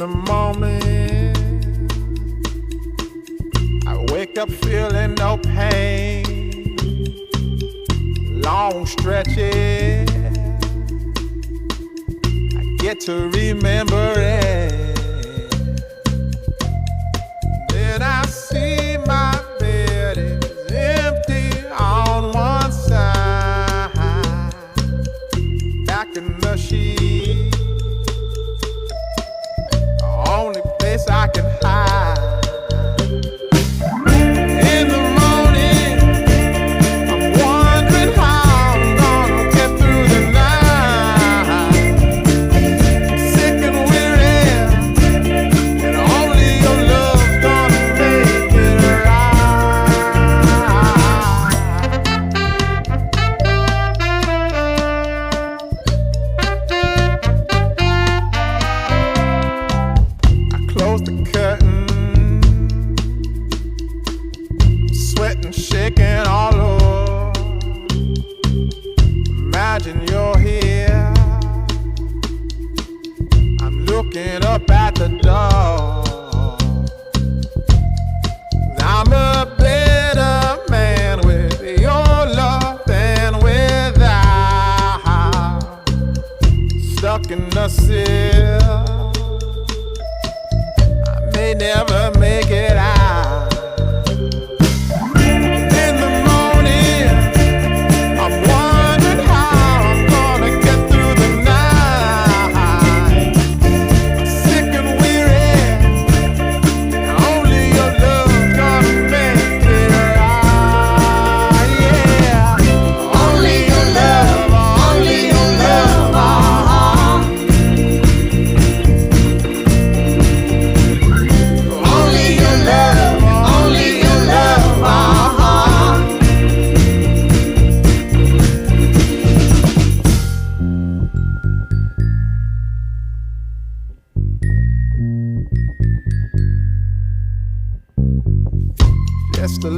the morning, I wake up feeling no pain. Long stretches, I get to remember it. Then I see my bed is empty on one side. Back in the sheet, the only place I can hide. In the morning, I'm wondering how I'm gonna get through the night. Sick and weary, and only your love's gonna make it I close the curtain, sweating, shaking all over. Imagine you're here. I'm looking up at the door. I'm a better man with your love than without. Stuck in the cell, I may never make it out. In the morning, I'm wondering how I'm gonna get through the night. Sick and weary, only your love's gonna make it right. Yeah, only your love, only your love. Only your love, only your love. Just a